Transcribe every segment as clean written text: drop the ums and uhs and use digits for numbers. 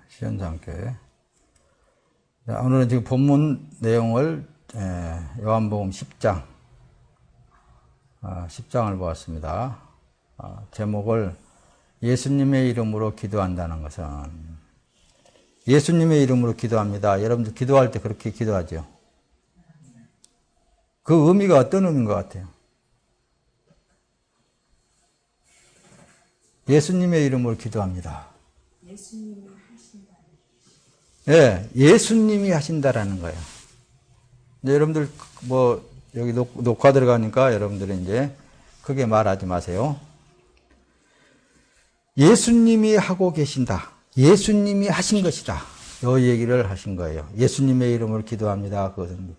시현장교회. 오늘은 지금 본문 내용을 요한복음 10장 10장을 보았습니다. 제목을 예수님의 이름으로 기도한다는 것은, 예수님의 이름으로 기도합니다. 여러분들 기도할 때 그렇게 기도하죠. 그 의미가 어떤 의미인 것 같아요? 예수님의 이름으로 기도합니다. 예수님이 하신다. 예, 예수님이 하신다라는 거예요. 이제 여러분들 여기 녹화 들어가니까 여러분들은 이제 크게 말하지 마세요. 예수님이 하고 계신다. 예수님이 하신 것이다. 이 얘기를 하신 거예요. 예수님의 이름으로 기도합니다. 그것은.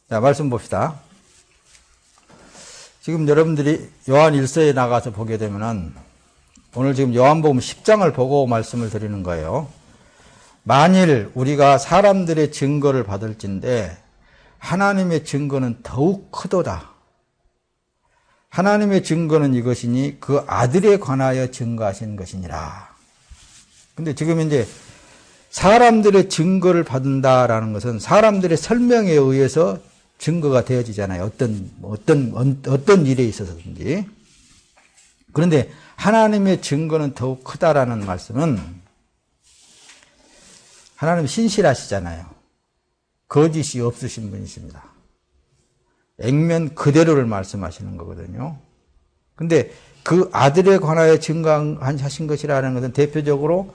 자, 말씀 봅시다. 지금 여러분들이 요한 1서에 나가서 보게 되면은, 오늘 지금 요한복음 10장을 보고 말씀을 드리는 거예요. 만일 우리가 사람들의 증거를 받을진데 하나님의 증거는 더욱 크도다. 하나님의 증거는 이것이니 그 아들에 관하여 증거하신 것이니라. 근데 지금 이제 사람들의 증거를 받는다라는 것은 사람들의 설명에 의해서 증거가 되어지잖아요. 어떤 일에 있어서든지. 그런데 하나님의 증거는 더욱 크다라는 말씀은, 하나님 신실하시잖아요. 거짓이 없으신 분이십니다. 액면 그대로를 말씀하시는 거거든요. 근데 그 아들에 관하여 증거하신 것이라는 것은 대표적으로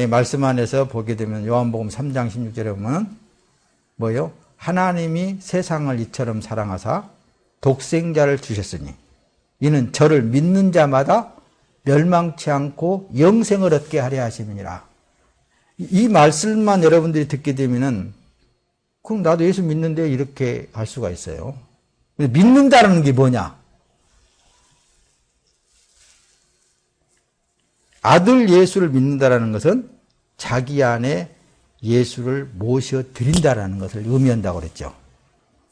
말씀 안에서 보게 되면 요한복음 3장 16절에 보면 뭐요? 하나님이 세상을 이처럼 사랑하사 독생자를 주셨으니 이는 저를 믿는 자마다 멸망치 않고 영생을 얻게 하려 하심이니라. 이 말씀만 여러분들이 듣게 되면은, 그럼 나도 예수 믿는데 이렇게 할 수가 있어요. 믿는다는 게 뭐냐? 아들 예수를 믿는다라는 것은 자기 안에 예수를 모셔드린다라는 것을 의미한다고 그랬죠.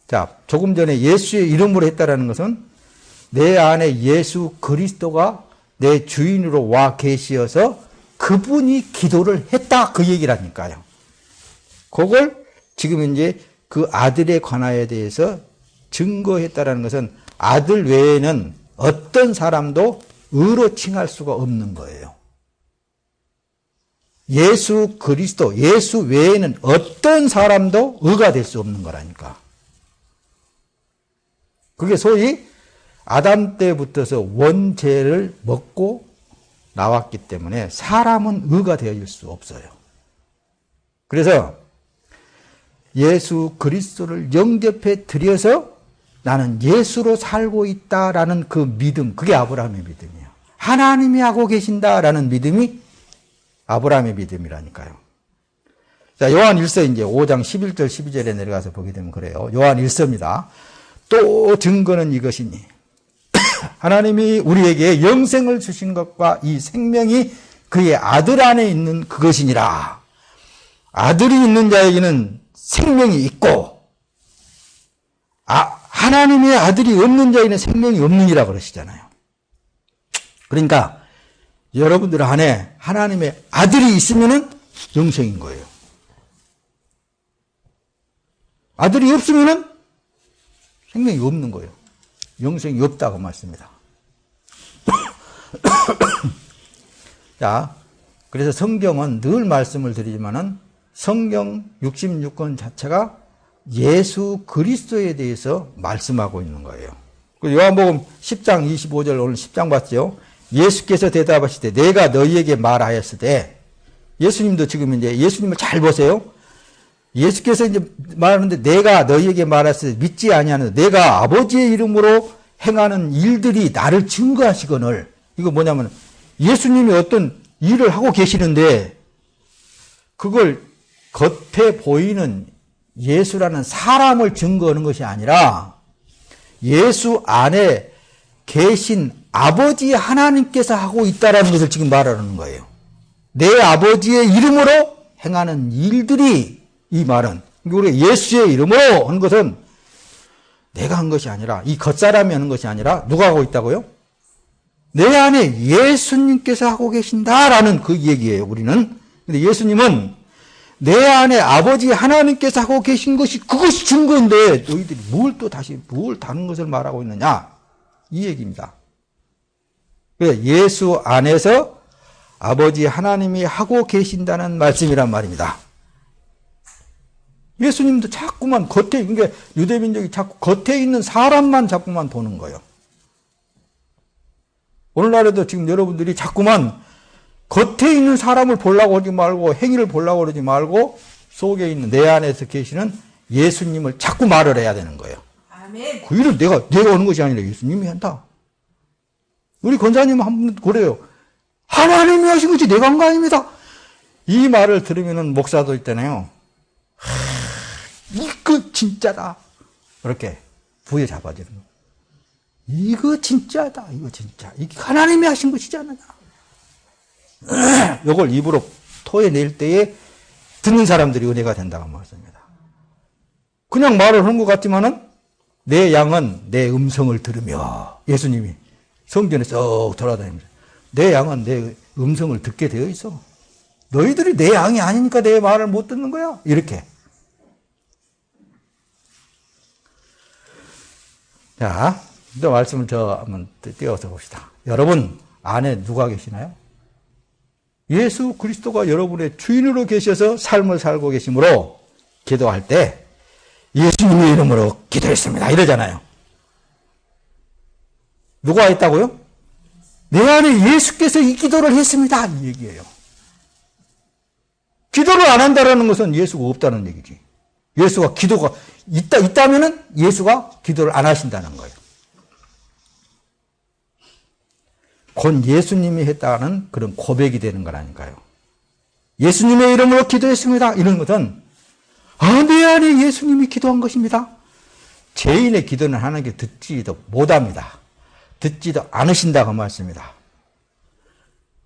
자, 조금 전에 예수의 이름으로 했다라는 것은 내 안에 예수 그리스도가 내 주인으로 와 계시어서 그분이 기도를 했다, 그 얘기라니까요. 그걸 지금 이제 그 아들에 관하여 대해서 증거했다라는 것은 아들 외에는 어떤 사람도 의로 칭할 수가 없는 거예요. 예수 그리스도, 예수 외에는 어떤 사람도 의가 될 수 없는 거라니까. 그게 소위 아담 때부터서 원죄를 먹고 나왔기 때문에 사람은 의가 되어질 수 없어요. 그래서 예수 그리스도를 영접해 드려서 나는 예수로 살고 있다라는 그 믿음, 그게 아브라함의 믿음이에요. 하나님이 하고 계신다라는 믿음이 아브라함의 믿음이라니까요. 자, 요한 1서 이제 5장 11절 12절에 내려가서 보게 되면 그래요. 요한 1서입니다. 또 증거는 이것이니 하나님이 우리에게 영생을 주신 것과 이 생명이 그의 아들 안에 있는 그것이니라. 아들이 있는 자에게는 생명이 있고 하나님의 아들이 없는 자에게는 생명이 없느니라 그러시잖아요. 그러니까 여러분들 안에 하나님의 아들이 있으면은 영생인 거예요. 아들이 없으면은 생명이 없는 거예요. 영생이 없다고 말씀입니다. 자, 그래서 성경은 늘 말씀을 드리지만은 성경 66권 자체가 예수 그리스도에 대해서 말씀하고 있는 거예요. 요한복음 10장 25절 오늘 10장 봤죠? 예수께서 대답하시되 내가 너희에게 말하였으되, 예수님도 지금 이제 예수님을 잘 보세요. 예수께서 이제 말하는데 내가 너희에게 말하였으되 믿지 아니하는 내가 아버지의 이름으로 행하는 일들이 나를 증거하시거늘. 이거 뭐냐면 예수님이 어떤 일을 하고 계시는데 그걸 겉에 보이는 예수라는 사람을 증거하는 것이 아니라 예수 안에 계신 아버지 하나님께서 하고 있다라는 것을 지금 말하는 거예요. 내 아버지의 이름으로 행하는 일들이, 이 말은 우리 예수의 이름으로 하는 것은 내가 한 것이 아니라, 이 겉사람이 하는 것이 아니라 누가 하고 있다고요? 내 안에 예수님께서 하고 계신다라는 그 얘기예요, 우리는. 근데 예수님은 내 안에 아버지 하나님께서 하고 계신 것이 그것이 증거인데 너희들이 뭘 다른 것을 말하고 있느냐? 이 얘기입니다. 그래, 예수 안에서 아버지 하나님이 하고 계신다는 말씀이란 말입니다. 예수님도 자꾸만 그러니까 유대민족이 자꾸 겉에 있는 사람만 자꾸만 보는 거예요. 오늘날에도 지금 여러분들이 자꾸만 겉에 있는 사람을 보려고 하지 말고 행위를 보려고 그러지 말고 속에 있는 내 안에서 계시는 예수님을 자꾸 말을 해야 되는 거예요. 아멘. 그 일을 내가 하는 것이 아니라 예수님이 한다. 우리 권사님 한 분 그래요. 하나님이 하신 것이 내가 한 거 아닙니다. 이 말을 들으면은 목사도 있잖아요. 이거 진짜다. 이렇게 부여잡아주는 거. 이거 진짜다. 이거 진짜. 이게 하나님이 하신 것이지 않느냐. 이걸 입으로 토해낼 때에 듣는 사람들이 은혜가 된다고 말씀입니다. 그냥 말을 하는 것 같지만은 내 양은 내 음성을 들으며 예수님이 성전에 쏙 돌아다닙니다. 내 양은 내 음성을 듣게 되어 있어. 너희들이 내 양이 아니니까 내 말을 못 듣는 거야. 이렇게. 자, 또 말씀을 한번 띄워서 봅시다. 여러분 안에 누가 계시나요? 예수 그리스도가 여러분의 주인으로 계셔서 삶을 살고 계시므로 기도할 때 예수님의 이름으로 기도했습니다. 이러잖아요. 누가 했다고요? 내 안에 예수께서 이 기도를 했습니다. 이 얘기예요. 기도를 안 한다는 것은 예수가 없다는 얘기지. 예수가 기도가 있다면은 예수가 기도를 안 하신다는 거예요. 곧 예수님이 했다는 그런 고백이 되는 거라니까요. 예수님의 이름으로 기도했습니다. 이런 것은 내 안에 예수님이 기도한 것입니다. 죄인의 기도는 하나님께 듣지도 못합니다. 듣지도 않으신다고 말씀입니다.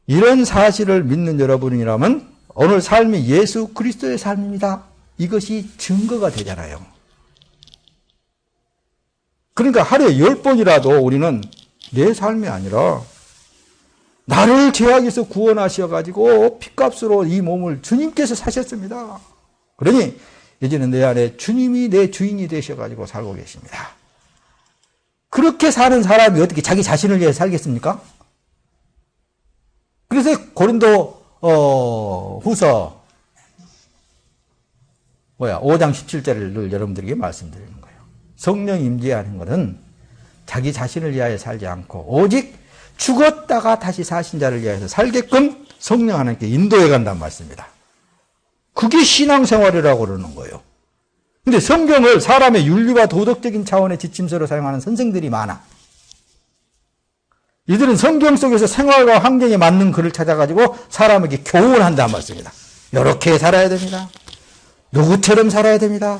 이런 사실을 믿는 여러분이라면 오늘 삶이 예수 그리스도의 삶입니다. 이것이 증거가 되잖아요. 그러니까 하루에 10번이라도 우리는 내 삶이 아니라 나를 죄악에서 구원하셔가지고 핏값으로 이 몸을 주님께서 사셨습니다. 그러니 이제는 내 안에 주님이 내 주인이 되셔가지고 살고 계십니다. 그렇게 사는 사람이 어떻게 자기 자신을 위해 살겠습니까? 그래서 고린도 후서 5장 17절을 늘 여러분들에게 말씀드리는 거예요. 성령 임재하는 것은 자기 자신을 위하여 살지 않고 오직 죽었다가 다시 사신 자를 위하여 살게끔 성령 하나님께 인도해 간다는 말씀입니다. 그게 신앙생활이라고 그러는 거예요. 근데 성경을 사람의 윤리와 도덕적인 차원의 지침서로 사용하는 선생들이 많아. 이들은 성경 속에서 생활과 환경에 맞는 글을 찾아가지고 사람에게 교훈한다는 말씀입니다. 이렇게 살아야 됩니다. 누구처럼 살아야 됩니다.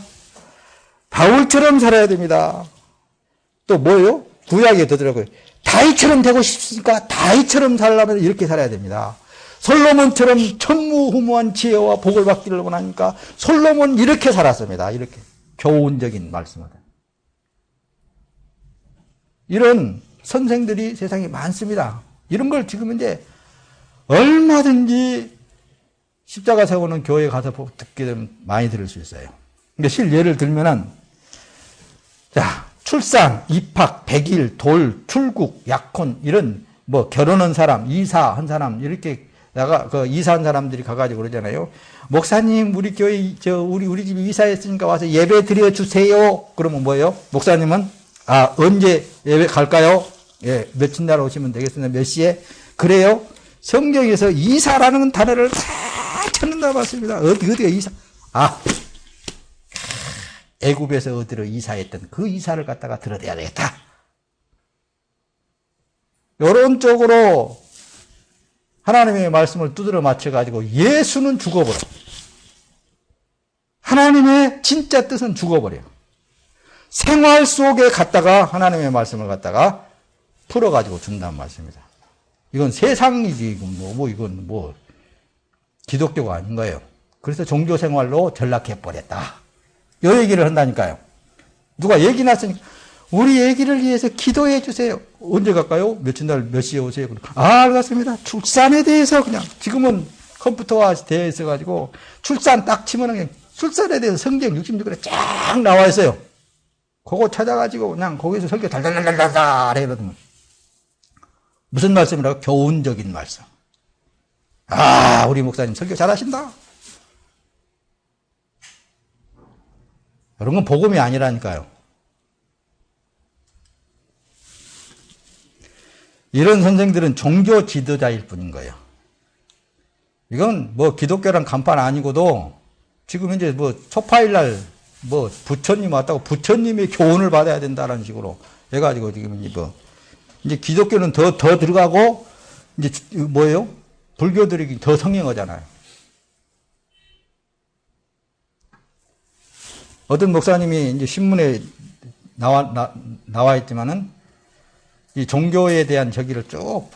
바울처럼 살아야 됩니다. 또 뭐예요? 구약에 더더라고요. 다윗처럼 되고 싶으니까 다윗처럼 살려면 이렇게 살아야 됩니다. 솔로몬처럼 천무후무한 지혜와 복을 받기를 원하니까 솔로몬 이렇게 살았습니다. 이렇게 교훈적인 말씀을. 이런 선생들이 세상에 많습니다. 이런 걸 지금 이제 얼마든지 십자가 세우는 교회에 가서 듣게 되면 많이 들을 수 있어요. 근데 예를 들면은 출산, 입학, 백일, 돌, 출국, 약혼 이런 결혼한 사람, 이사한 사람 이렇게 이사한 사람들이 가가지고 그러잖아요. 목사님, 우리 교회, 우리 집에 이사했으니까 와서 예배 드려주세요. 그러면 뭐예요? 목사님은, 언제 예배 갈까요? 예, 며칠 날 오시면 되겠습니다. 몇 시에? 그래요? 성경에서 이사라는 단어를 다 찾는다 봤습니다. 어디가 이사? 애굽에서 어디로 이사했던 그 이사를 갖다가 들어대야 되겠다. 이런 쪽으로 하나님의 말씀을 두드려 맞춰가지고 예수는 죽어버려. 하나님의 진짜 뜻은 죽어버려요. 생활 속에 갖다가 하나님의 말씀을 갖다가 풀어가지고 준다는 말씀입니다. 이건 세상이지, 이건 기독교가 아닌 거예요. 그래서 종교 생활로 전락해버렸다. 이 얘기를 한다니까요. 누가 얘기 났으니까, 우리 애기를 위해서 기도해 주세요. 언제 갈까요? 며칠 날 몇 시에 오세요? 알겠습니다. 출산에 대해서 그냥 지금은 컴퓨터화 되어 있어가지고 출산 딱 치면 그냥 출산에 대해서 성경 66권에 쫙 나와 있어요. 그거 찾아가지고 그냥 거기서 설교 달달달달달 해거든요. 무슨 말씀이라고? 교훈적인 말씀. 아, 우리 목사님 설교 잘하신다. 이런 건 복음이 아니라니까요. 이런 선생들은 종교 지도자일 뿐인 거예요. 이건 뭐 기독교랑 간판 아니고도 지금 이제 뭐 초파일날 뭐 부처님 왔다고 부처님의 교훈을 받아야 된다라는 식으로 해가지고 지금 이제 기독교는 더 들어가고 이제 뭐예요? 불교들이 더 성행하잖아요. 어떤 목사님이 이제 신문에 나와 있지만은 이 종교에 대한 저기를 쭉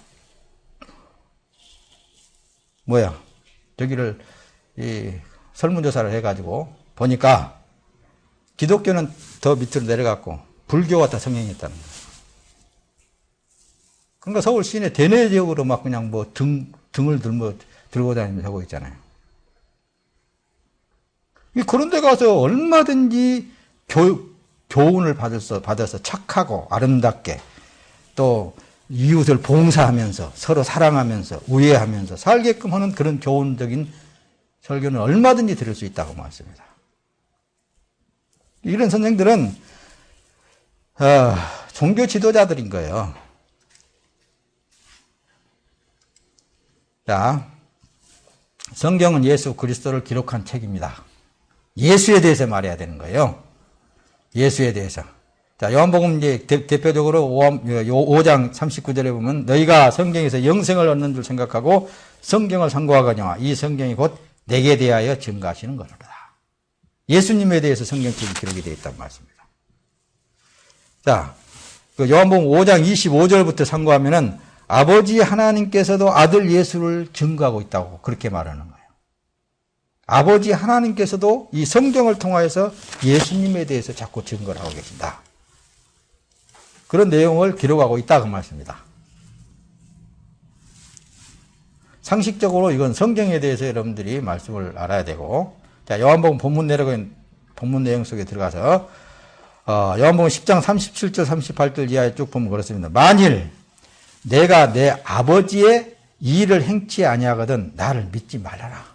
저기를 이 설문조사를 해가지고 보니까 기독교는 더 밑으로 내려갔고 불교가 더 성행했다는 거예요. 그러니까 서울 시내 대내적으로 막 그냥 뭐 등을 들고 다니면서 하고 있잖아요. 그런 데 가서 얼마든지 교훈을 받아서 착하고 아름답게 또 이웃을 봉사하면서 서로 사랑하면서 우애하면서 살게끔 하는 그런 교훈적인 설교는 얼마든지 들을 수 있다고 말씀합니다. 이런 선생들은 종교 지도자들인 거예요. 자, 성경은 예수 그리스도를 기록한 책입니다. 예수에 대해서 말해야 되는 거예요. 예수에 대해서. 자, 요한복음 이제 대표적으로 5장 39절에 보면 너희가 성경에서 영생을 얻는 줄 생각하고 성경을 상고하거니와 이 성경이 곧 내게 대하여 증거하시는 것이다. 예수님에 대해서 성경책이 기록이 되어 있다는 말씀입니다. 자, 그 요한복음 5장 25절부터 상고하면은 아버지 하나님께서도 아들 예수를 증거하고 있다고 그렇게 말하는 거예요. 아버지 하나님께서도 이 성경을 통하여서 예수님에 대해서 자꾸 증거를 하고 계신다. 그런 내용을 기록하고 있다 그 말씀입니다. 상식적으로 이건 성경에 대해서 여러분들이 말씀을 알아야 되고, 자, 요한복음 본문 내용 속에 들어가서 요한복음 10장 37절 38절 이하에 쭉 보면 그렇습니다. 만일 내가 내 아버지의 일을 행치 아니하거든 나를 믿지 말아라.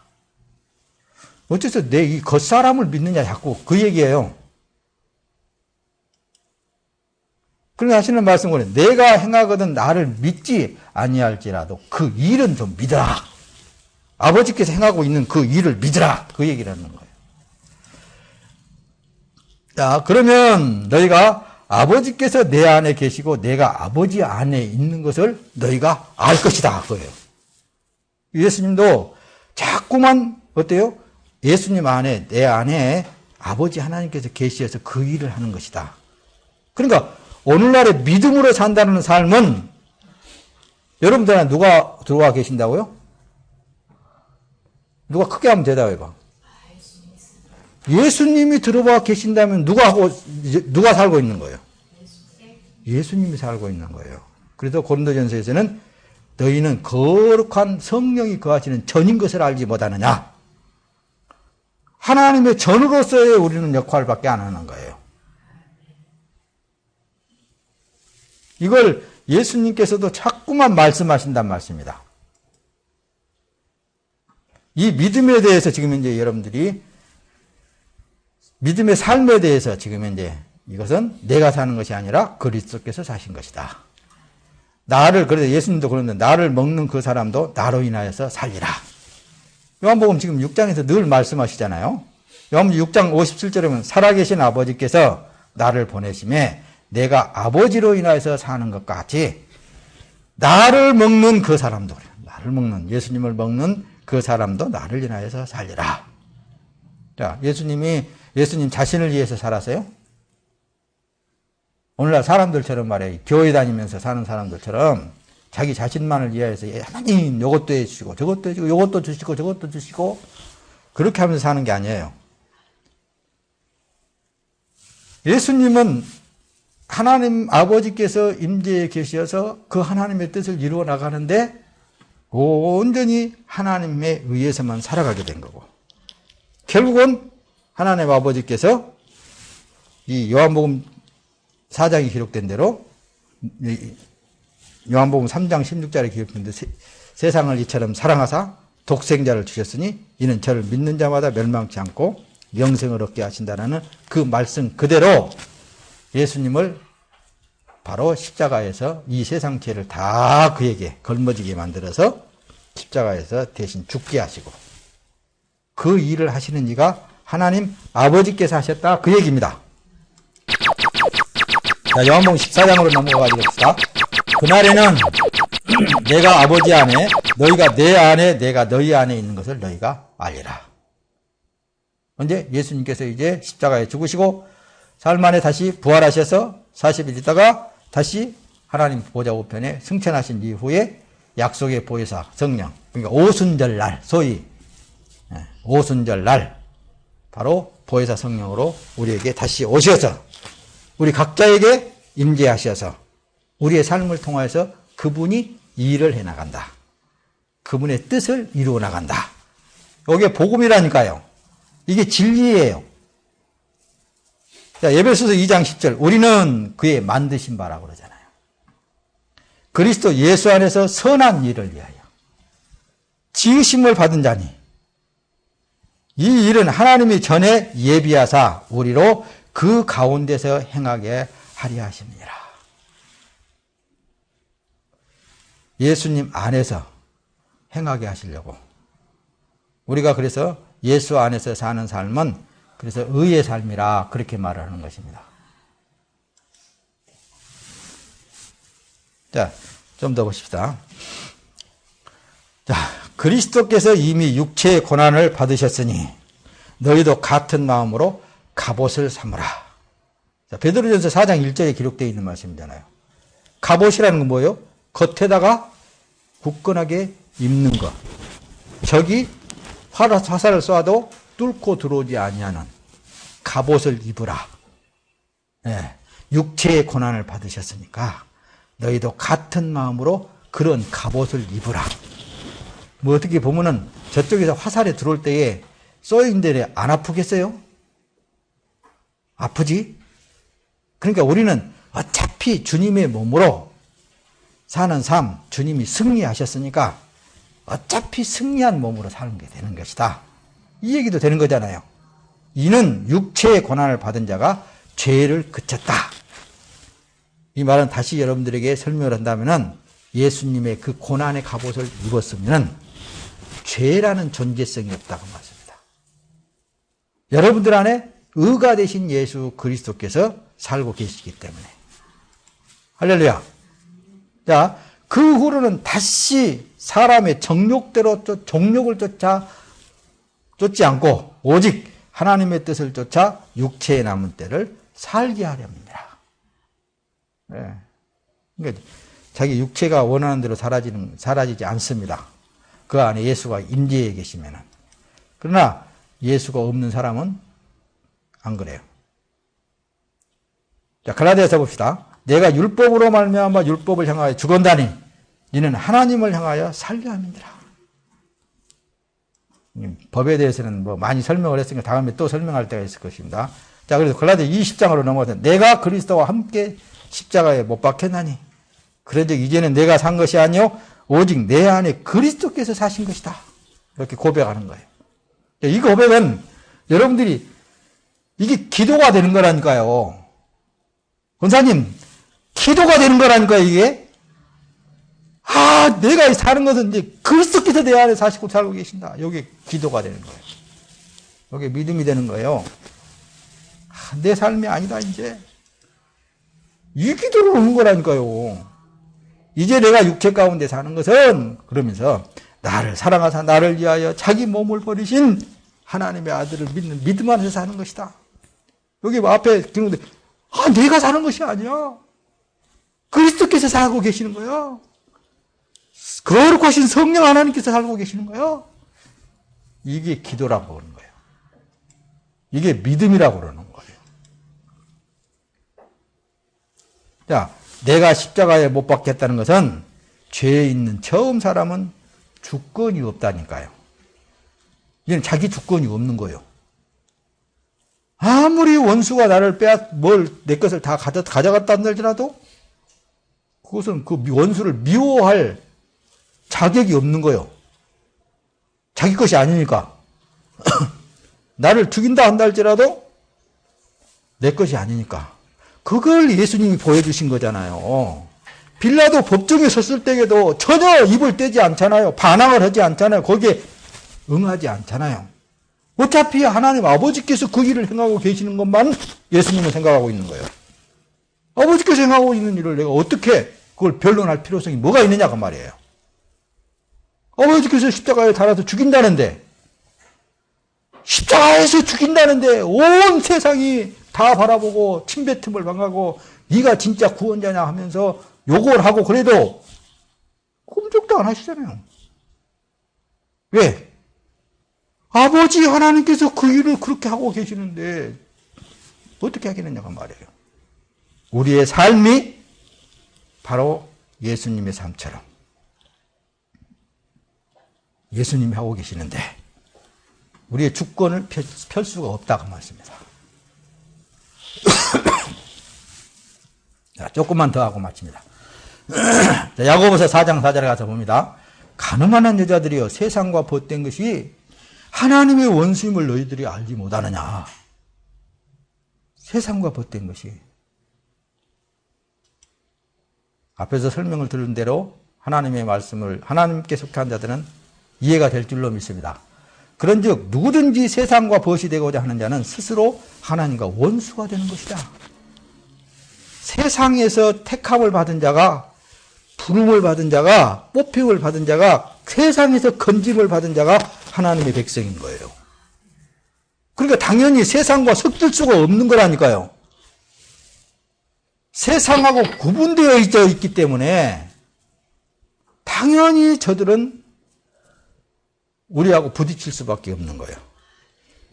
어째서 내 이 겉사람을 믿느냐 자꾸 그 얘기예요. 그러니까 하시는 말씀은 내가 행하거든 나를 믿지 아니할지라도 그 일은 좀 믿어라. 아버지께서 행하고 있는 그 일을 믿으라. 그 얘기를 하는 거예요. 자, 그러면 너희가 아버지께서 내 안에 계시고 내가 아버지 안에 있는 것을 너희가 알 것이다. 그거예요. 예수님도 자꾸만 어때요? 예수님 안에 내 안에 아버지 하나님께서 계시어서 그 일을 하는 것이다. 그러니까 오늘날의 믿음으로 산다는 삶은 여러분들한테 누가 들어와 계신다고요? 누가 크게 하면 대답해봐. 예수님이 들어와 계신다면 누가 살고 있는 거예요? 예수님이 살고 있는 거예요. 그래서 고린도전서에서는 너희는 거룩한 성령이 거하시는 전인 것을 알지 못하느냐? 하나님의 전으로서의 우리는 역할밖에 안 하는 거예요. 이걸 예수님께서도 자꾸만 말씀하신단 말씀입니다. 이 믿음에 대해서 지금 이제 여러분들이 믿음의 삶에 대해서 지금 이제 이것은 내가 사는 것이 아니라 그리스도께서 사신 것이다. 그래서 예수님도 그러는데 나를 먹는 그 사람도 나로 인하여서 살리라. 요한복음 지금 6장에서 늘 말씀하시잖아요. 요한복음 6장 57절에 보면 살아계신 아버지께서 나를 보내심에 내가 아버지로 인하여서 사는 것 같이 나를 먹는 그 사람도, 예수님을 먹는 그 사람도 나를 인하여서 살리라. 자, 예수님 자신을 위해서 살았어요? 오늘날 사람들처럼 말해, 교회 다니면서 사는 사람들처럼 자기 자신만을 위하여서 하나님 이것도 해주시고 저것도 해주시고 이것도 주시고 저것도 주시고 그렇게 하면서 사는 게 아니에요. 예수님은 하나님 아버지께서 임재해 계셔서 그 하나님의 뜻을 이루어 나가는데 온전히 하나님에 의해서만 살아가게 된 거고, 결국은 하나님 아버지께서 이 요한복음 4장에 기록된 대로, 요한복음 3장 16절에 기록된 대로 세상을 이처럼 사랑하사 독생자를 주셨으니 이는 저를 믿는 자마다 멸망치 않고 영생을 얻게 하신다라는 그 말씀 그대로 예수님을 바로 십자가에서 이 세상 죄를 다 그에게 걸머지게 만들어서 십자가에서 대신 죽게 하시고, 그 일을 하시는 이가 하나님 아버지께서 하셨다, 그 얘기입니다. 자, 요한복음 14장으로 넘어가가지고 봅시다. 그날에는 내가 아버지 안에, 너희가 내 안에, 내가 너희 안에 있는 것을 너희가 알리라. 언제? 예수님께서 이제 십자가에 죽으시고 사흘 만에 다시 부활하셔서 40일 있다가 다시 하나님 보좌 우편에 승천하신 이후에 약속의 보혜사 성령, 그러니까 오순절 날, 소위 오순절 날 바로 보혜사 성령으로 우리에게 다시 오셔서 우리 각자에게 임재하셔서 우리의 삶을 통하여서 그분이 일을 해나간다. 그분의 뜻을 이루어 나간다. 이게 복음이라니까요. 이게 진리예요. 자, 에베소서 2장 10절, 우리는 그의 만드신 바라고 그러잖아요. 그리스도 예수 안에서 선한 일을 위하여 지으심을 받은 자니 이 일은 하나님이 전에 예비하사 우리로 그 가운데서 행하게 하려 하십니다. 예수님 안에서 행하게 하시려고. 우리가 그래서 예수 안에서 사는 삶은 그래서 의의 삶이라 그렇게 말을 하는 것입니다. 자, 좀 더 보십시다. 자, 그리스도께서 이미 육체의 고난을 받으셨으니 너희도 같은 마음으로 갑옷을 삼으라. 자, 베드로전서 4장 1절에 기록되어 있는 말씀이잖아요. 갑옷이라는 건 뭐예요? 겉에다가 굳건하게 입는 것. 적이 화살을 쏴도 뚫고 들어오지 아니하는 갑옷을 입으라. 네, 육체의 고난을 받으셨으니까 너희도 같은 마음으로 그런 갑옷을 입으라. 뭐 어떻게 보면은 저쪽에서 화살에 들어올 때에 쏘인들이 안 아프겠어요? 아프지? 그러니까 우리는 어차피 주님의 몸으로 사는 삶, 주님이 승리하셨으니까 어차피 승리한 몸으로 사는 게 되는 것이다. 이 얘기도 되는 거잖아요. 이는 육체의 고난을 받은 자가 죄를 그쳤다. 이 말은 다시 여러분들에게 설명을 한다면은 예수님의 그 고난의 갑옷을 입었으면은 죄라는 존재성이 없다고 말씀입니다. 여러분들 안에 의가 되신 예수 그리스도께서 살고 계시기 때문에. 할렐루야. 자, 그 후로는 다시 사람의 정욕대로 정욕을 쫓지 않고 오직 하나님의 뜻을 쫓아 육체에 남은 때를 살게 하렵니다. 네. 그러니까 자기 육체가 원하는 대로 사라지지 않습니다. 그 안에 예수가 임재해 계시면은. 그러나 예수가 없는 사람은 안 그래요. 자, 갈라디아서 봅시다. 내가 율법으로 말미암아 율법을 향하여 죽었다니 이는 하나님을 향하여 살려 함이니라. 법에 대해서는 뭐 많이 설명을 했으니까 다음에 또 설명할 때가 있을 것입니다. 자, 그래서 갈라디아 20장으로 넘어가서 내가 그리스도와 함께 십자가에 못 박혔나니 그런즉 이제는 내가 산 것이 아니요 오직 내 안에 그리스도께서 사신 것이다. 이렇게 고백하는 거예요. 이 고백은 여러분들이 이게 기도가 되는 거라니까요. 권사님, 기도가 되는 거라니까요, 이게. 아, 내가 사는 것은 이제 그리스도께서 내 안에 사시고 살고 계신다. 이게 기도가 되는 거예요. 이게 믿음이 되는 거예요. 아, 내 삶이 아니다, 이제. 이 기도를 하는 거라니까요. 이제 내가 육체 가운데 사는 것은 그러면서 나를 사랑하사 나를 위하여 자기 몸을 버리신 하나님의 아들을 믿는 믿음 안에서 사는 것이다. 여기 앞에 들는데 아, 내가 사는 것이 아니야. 그리스도께서 살고 계시는 거야. 거룩하신 성령 하나님께서 살고 계시는 거야. 이게 기도라고 그러는 거예요. 이게 믿음이라고 그러는 거예요. 자, 내가 십자가에 못 박혔다는 것은 죄에 있는 처음 사람은 주권이 없다니까요. 이제는 자기 주권이 없는 거예요. 아무리 원수가 나를 내 것을 다 가져갔다 한들지라도 그것은 그 원수를 미워할 자격이 없는 거예요. 자기 것이 아니니까. 나를 죽인다 한다 할지라도 내 것이 아니니까. 그걸 예수님이 보여주신 거잖아요. 빌라도 법정에 섰을 때에도 전혀 입을 떼지 않잖아요. 반항을 하지 않잖아요. 거기에 응하지 않잖아요. 어차피 하나님 아버지께서 그 일을 행하고 계시는 것만 예수님은 생각하고 있는 거예요. 아버지께서 행하고 있는 일을 내가 어떻게 그걸 변론할 필요성이 뭐가 있느냐 그 말이에요. 아버지께서 십자가에 달아서 죽인다는데, 십자가에서 죽인다는데 온 세상이 다 바라보고 침뱉음을 당하고 네가 진짜 구원자냐 하면서 욕을 하고 그래도 꼼짝도 안 하시잖아요. 왜? 아버지 하나님께서 그 일을 그렇게 하고 계시는데 어떻게 하겠느냐고 말이에요. 우리의 삶이 바로 예수님의 삶처럼 예수님이 하고 계시는데 우리의 주권을 펼 수가 없다고 말씀입니다. 자, 조금만 더 하고 마칩니다. 자, 야고보서 4장 4절에 가서 봅니다. 가늠한 여자들이여 세상과 벗된 것이 하나님의 원수임을 너희들이 알지 못하느냐. 세상과 벗된 것이. 앞에서 설명을 들은 대로 하나님의 말씀을 하나님께 속한 자들은 이해가 될 줄로 믿습니다. 그런즉 누구든지 세상과 벗이 되고자 하는 자는 스스로 하나님과 원수가 되는 것이다. 세상에서 택함을 받은 자가, 부름을 받은 자가, 뽑힘을 받은 자가, 세상에서 건짐을 받은 자가 하나님의 백성인 거예요. 그러니까 당연히 세상과 섞일 수가 없는 거라니까요. 세상하고 구분되어 있기 때문에 당연히 저들은 우리하고 부딪힐 수밖에 없는 거예요.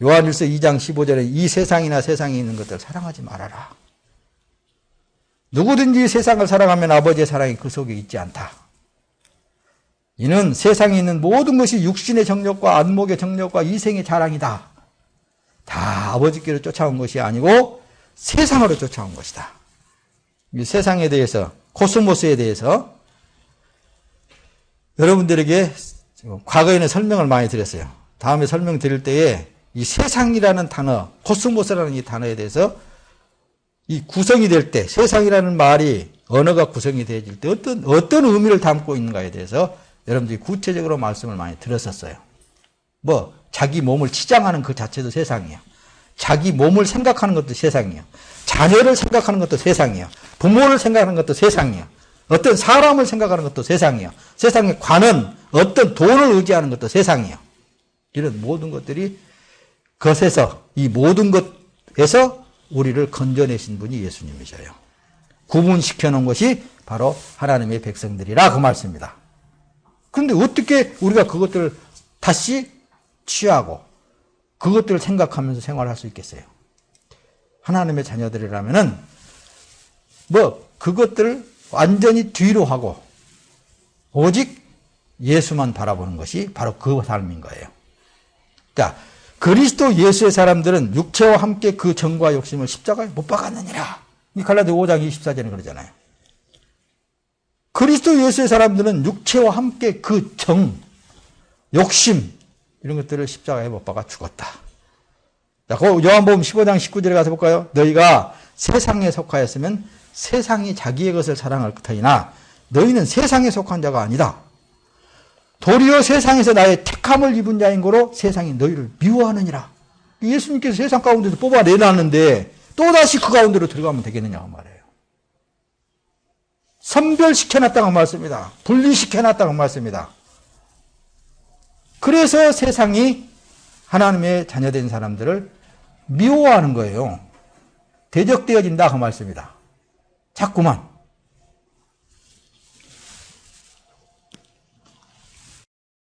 요한일서 2장 15절에 이 세상이나 세상에 있는 것들 사랑하지 말아라. 누구든지 세상을 사랑하면 아버지의 사랑이 그 속에 있지 않다. 이는 세상에 있는 모든 것이 육신의 정욕과 안목의 정욕과 이생의 자랑이다. 다 아버지께로 쫓아온 것이 아니고 세상으로 쫓아온 것이다. 이 세상에 대해서, 코스모스에 대해서 여러분들에게 과거에는 설명을 많이 드렸어요. 다음에 설명드릴 때에 이 세상이라는 단어, 코스모스라는 이 단어에 대해서 이 구성이 될 때, 세상이라는 말이 언어가 구성이 되어질 때 어떤 의미를 담고 있는가에 대해서 여러분들이 구체적으로 말씀을 많이 들었었어요. 자기 몸을 치장하는 그 자체도 세상이에요. 자기 몸을 생각하는 것도 세상이에요. 자녀를 생각하는 것도 세상이에요. 부모를 생각하는 것도 세상이에요. 어떤 사람을 생각하는 것도 세상이에요. 세상에 관은 어떤 돈을 의지하는 것도 세상이에요. 이런 모든 것들이 것에서, 이 모든 것에서 우리를 건져내신 분이 예수님이셔요. 구분시켜 놓은 것이 바로 하나님의 백성들이라 그 말씀입니다. 그런데 어떻게 우리가 그것들을 다시 취하고 그것들을 생각하면서 생활할 수 있겠어요? 하나님의 자녀들이라면은 그것들을 완전히 뒤로 하고 오직 예수만 바라보는 것이 바로 그 삶인 거예요. 자, 그리스도 예수의 사람들은 육체와 함께 그 정과 욕심을 십자가에 못 박았느니라. 이 갈라디아 5장 24절에 그러잖아요. 그리스도 예수의 사람들은 육체와 함께 그 정, 욕심 이런 것들을 십자가에 못 박아 죽었다. 자, 요한복음 15장 19절에 가서 볼까요? 너희가 세상에 속하였으면 세상이 자기의 것을 사랑할 터이나 너희는 세상에 속한 자가 아니다. 도리어 세상에서 나의 택함을 입은 자인 거로 세상이 너희를 미워하느니라. 예수님께서 세상 가운데서 뽑아내놨는데 또다시 그 가운데로 들어가면 되겠느냐고 말해요. 선별시켜놨다고 말씀입니다. 분리시켜놨다고 말씀입니다. 그래서 세상이 하나님의 자녀된 사람들을 미워하는 거예요. 대적되어진다 그 말씀입니다. 자꾸만